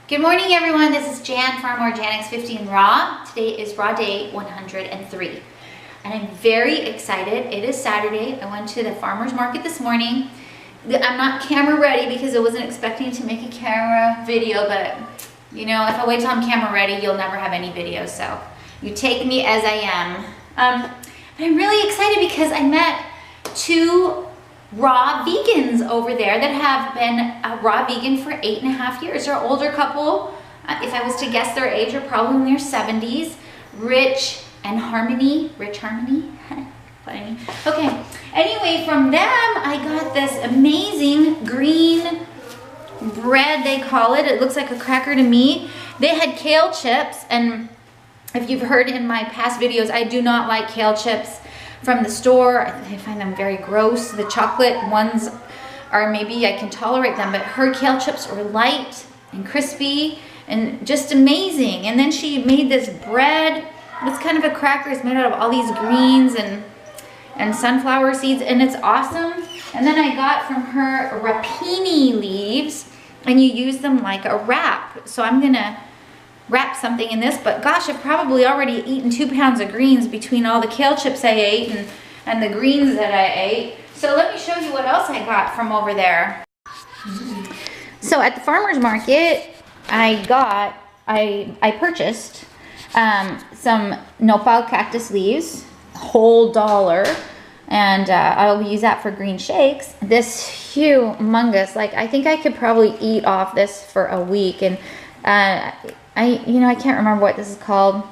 Good morning, everyone. This is Jan from orJANics 15 Raw. Today is Raw Day 103. And I'm very excited. It is Saturday. I went to the farmer's market this morning. I'm not camera ready because I wasn't expecting to make a camera video, but you know, if I wait till I'm camera ready, you'll never have any videos. So you take me as I am. But I'm really excited because I met two raw vegans over there that have been a raw vegan for 8.5 years. They're an older couple. If I was to guess their age, they're probably in their 70s. Rich Harmony. Funny. Okay, anyway, from them, I got this amazing green bread, they call it. It looks like a cracker to me. They had kale chips, and if you've heard in my past videos, I do not like kale chips from the store. I find them very gross. The chocolate ones are, maybe I can tolerate them, but her kale chips were light and crispy and just amazing. And then she made this bread. It's kind of a cracker. It's made out of all these greens and sunflower seeds, and it's awesome. And then I got from her rapini leaves, and you use them like a wrap. So I'm gonna wrap something in this, but gosh, I've probably already eaten 2 pounds of greens between all the kale chips I ate and the greens that I ate. So let me show you what else I got from over there. So at the farmer's market, I purchased some nopal cactus leaves, whole $1, and I'll use that for green shakes. This humongous, like I think I could probably eat off this for a week, and I can't remember what this is called.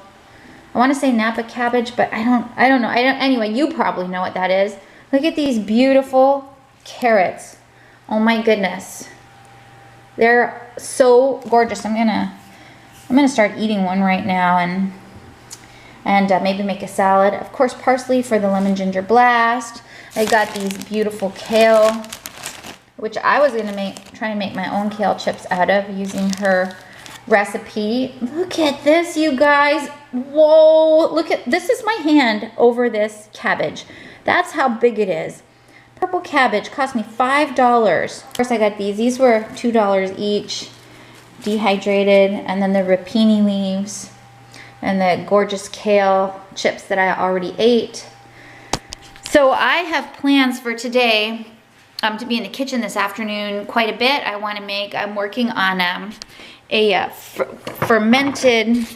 I want to say Napa cabbage, but I don't know. Anyway, you probably know what that is. Look at these beautiful carrots. Oh my goodness. They're so gorgeous. I'm gonna start eating one right now and maybe make a salad. Of course, parsley for the lemon ginger blast. I got these beautiful kale, which I was gonna try and make my own kale chips out of using her recipe. Look at this, you guys. Whoa, look at this. Is my hand over this cabbage. That's how big it is. Purple cabbage cost me $5. Of course, I got these were $2 each, dehydrated, and then the rapini leaves and the gorgeous kale chips that I already ate. So I have plans for today to be in the kitchen this afternoon quite a bit. I'm working on a fermented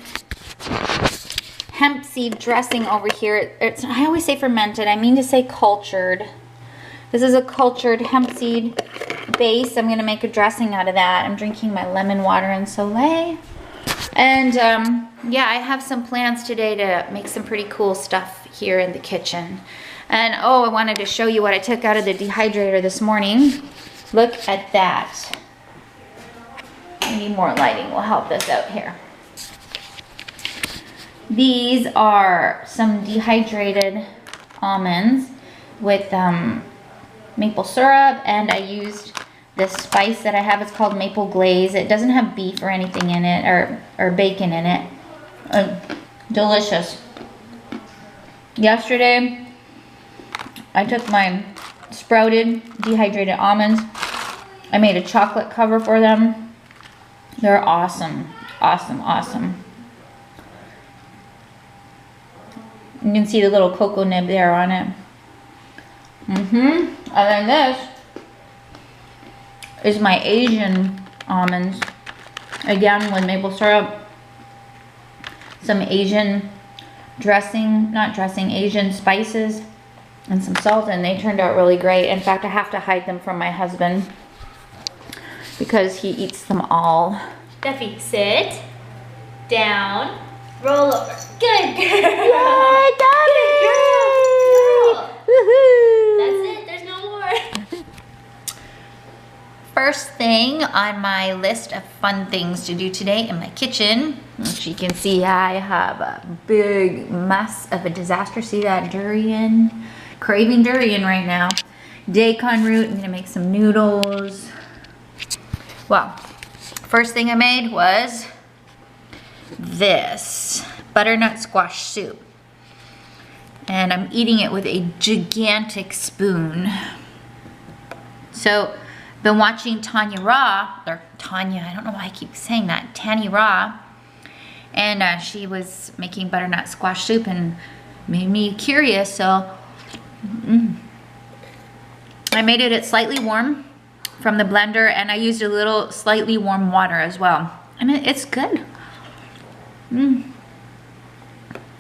hemp seed dressing over here. I always say fermented, I mean to say cultured. This is a cultured hemp seed base. I'm gonna make a dressing out of that. I'm drinking my lemon water and Soleil. And yeah, I have some plans today to make some pretty cool stuff here in the kitchen. And oh, I wanted to show you what I took out of the dehydrator this morning. Look at that. Maybe more lighting will help this out here. These are some dehydrated almonds with maple syrup, and I used this spice that I have. It's called maple glaze. It doesn't have beef or anything in it, or bacon in it. Delicious. Yesterday, I took my sprouted dehydrated almonds. I made a chocolate cover for them. They're awesome, awesome, awesome. You can see the little cocoa nib there on it. And then this is my Asian almonds. Again, with maple syrup, some Asian Asian spices, and some salt, and they turned out really great. In fact, I have to hide them from my husband because he eats them all. Duffy, sit down, roll over. Good girl. Yay, Duffy! Good girl. Woohoo! That's it. There's no more. First thing on my list of fun things to do today in my kitchen, as you can see, I have a big mess of a disaster. See that durian? Craving durian right now. Daikon root. I'm gonna make some noodles. Well, first thing I made was this butternut squash soup, and I'm eating it with a gigantic spoon. So been watching Tanya Raw, or Tanya, I don't know why I keep saying that, Tanya Raw. And she was making butternut squash soup and made me curious, so I made it slightly warm from the blender, and I used a little slightly warm water as well. I mean, it's good.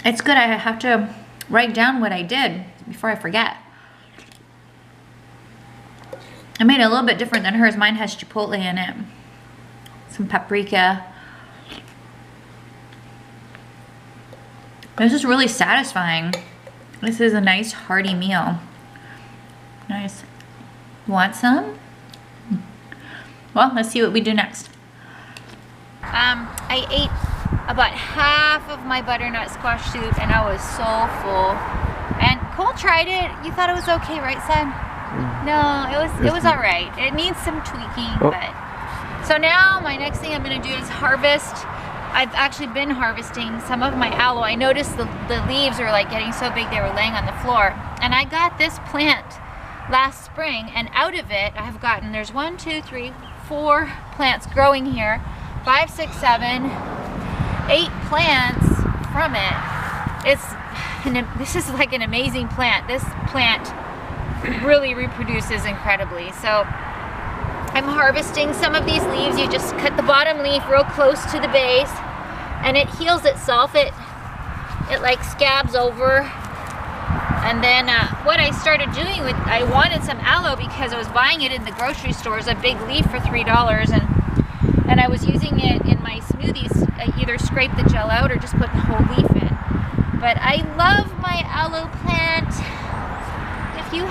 It's good. I have to write down what I did before I forget. I made it a little bit different than hers. Mine has chipotle in it, some paprika. This is really satisfying. This is a nice hearty meal. Nice. Want some? Well, let's see what we do next. I ate about half of my butternut squash soup and I was so full. And Cole tried it. You thought it was okay, right, son? No, it was all right. It needs some tweaking, but so now my next thing I'm gonna do is harvest. I've actually been harvesting some of my aloe. I noticed the leaves are like getting so big they were laying on the floor. And I got this plant last spring, and out of it I've gotten, there's 1, 2, 3, 4 plants growing here. 5, 6, 7, 8 plants from it. This is like an amazing plant. This plant really reproduces incredibly. So I'm harvesting some of these leaves. You just cut the bottom leaf real close to the base and it heals itself. It like scabs over. And then what I started doing with, I wanted some aloe because I was buying it in the grocery stores, a big leaf for $3, and I was using it in my smoothies. I either scrape the gel out or just put the whole leaf in. But I love my aloe plant. If you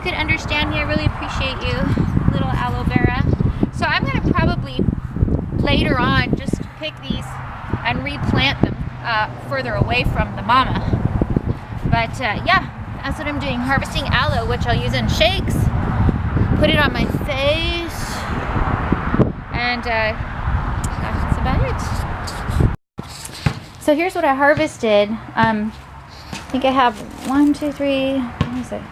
could understand me, I really appreciate you, little aloe vera. So I'm gonna probably later on just pick these and replant them further away from the mama. But yeah, that's what I'm doing, harvesting aloe, which I'll use in shakes, put it on my face, and that's about it. So here's what I harvested. I think I have 1, 2, 3, what is it?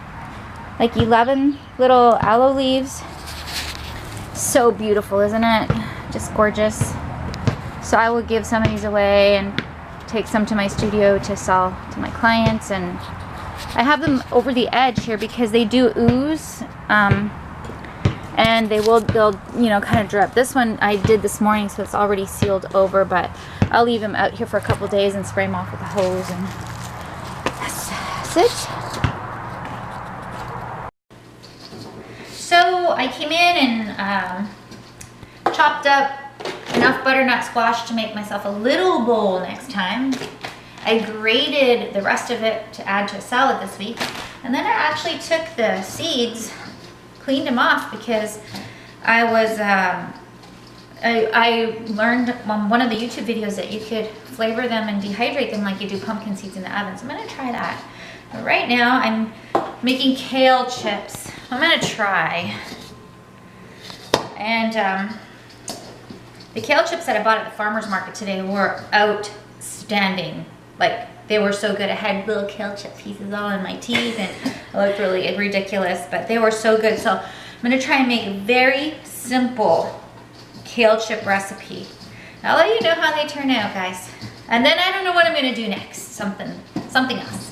Like 11 little aloe leaves. So beautiful, isn't it? Just gorgeous. So I will give some of these away and take some to my studio to sell to my clients. And I have them over the edge here because they do ooze. And they'll kind of drip. This one I did this morning, so it's already sealed over, but I'll leave them out here for a couple days and spray them off with a hose, and that's it. So I came in and chopped up enough butternut squash to make myself a little bowl next time. I grated the rest of it to add to a salad this week, and then I actually took the seeds, cleaned them off, because I was I learned on one of the YouTube videos that you could flavor them and dehydrate them like you do pumpkin seeds in the oven. So I'm gonna try that. But right now I'm making kale chips. I'm gonna try. And the kale chips that I bought at the farmer's market today were outstanding. Like, they were so good. I had little kale chip pieces all in my teeth and it looked really ridiculous, but they were so good. So I'm gonna try and make a very simple kale chip recipe. I'll let you know how they turn out, guys. And then I don't know what I'm gonna do next. Something else.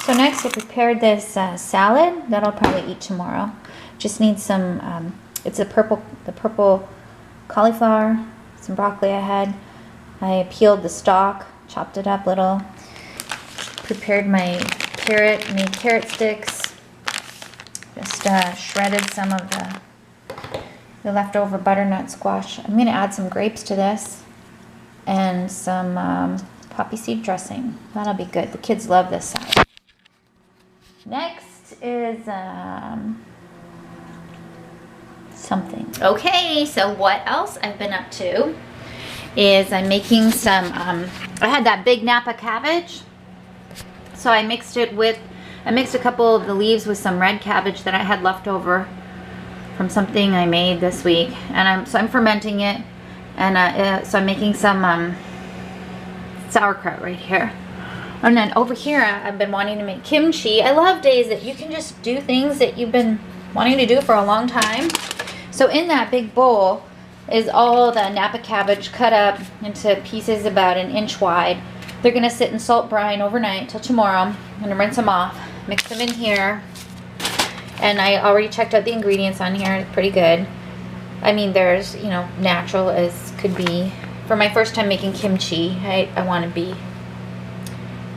So next I prepared this salad that I'll probably eat tomorrow. Just need some, it's the purple cauliflower, some broccoli I had. I peeled the stalk, chopped it up little, prepared my carrot, made carrot sticks, just shredded some of the leftover butternut squash. I'm gonna add some grapes to this and some poppy seed dressing. That'll be good. The kids love this salad. Next is something. Okay, so what else I've been up to is I'm making some, I had that big Napa cabbage. So I mixed a couple of the leaves with some red cabbage that I had left over from something I made this week. And I'm fermenting it. And so I'm making some sauerkraut right here. And then over here, I've been wanting to make kimchi. I love days that you can just do things that you've been wanting to do for a long time. So in that big bowl is all the Napa cabbage cut up into pieces about 1 inch wide. They're gonna sit in salt brine overnight till tomorrow. I'm gonna rinse them off, mix them in here. And I already checked out the ingredients on here, it's pretty good. I mean, there's, you know, natural as could be. For my first time making kimchi, I wanna be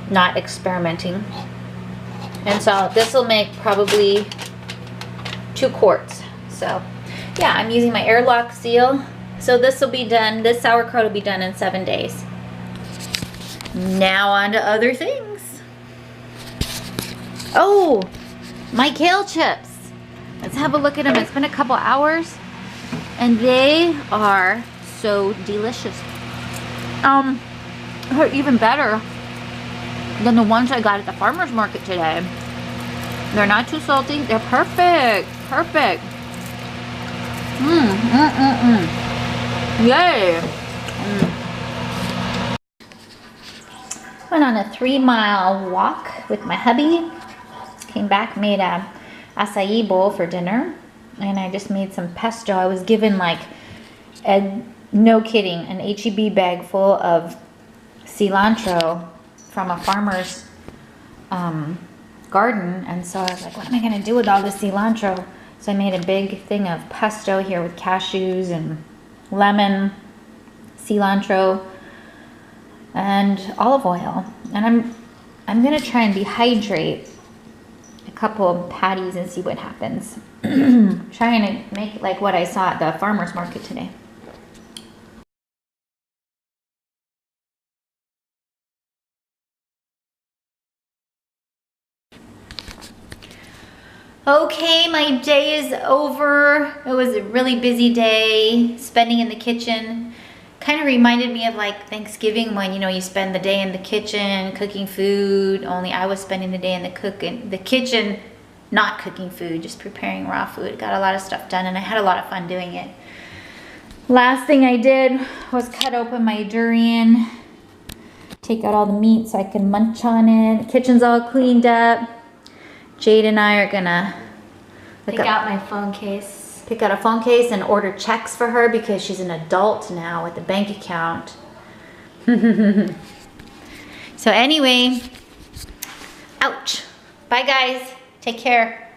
not experimenting. And so this will make probably 2 quarts. So yeah, I'm using my airlock seal. So this will be done, this sauerkraut will be done in 7 days. Now on to other things. Oh, my kale chips. Let's have a look at them. It's been a couple hours and they are so delicious. They're even better than the ones I got at the farmer's market today. They're not too salty. They're perfect. Perfect. Yay. Went on a 3-mile walk with my hubby. Came back, made a acai bowl for dinner. And I just made some pesto. I was given like, no kidding, an H-E-B bag full of cilantro from a farmer's garden. And so I was like, what am I gonna do with all this cilantro? So I made a big thing of pesto here with cashews and lemon, cilantro, and olive oil. And I'm gonna try and dehydrate a couple of patties and see what happens. Trying to make like what I saw at the farmer's market today. Okay, my day is over. It was a really busy day spending in the kitchen. Kind of reminded me of like Thanksgiving when, you know, you spend the day in the kitchen cooking food, only I was spending the day in the kitchen not cooking food, just preparing raw food. Got a lot of stuff done and I had a lot of fun doing it. Last thing I did was cut open my durian, take out all the meat so I can munch on it. The kitchen's all cleaned up. Jade and I are gonna pick out my phone case. Pick out a phone case and order checks for her because she's an adult now with a bank account. So anyway, ouch. Bye guys, take care.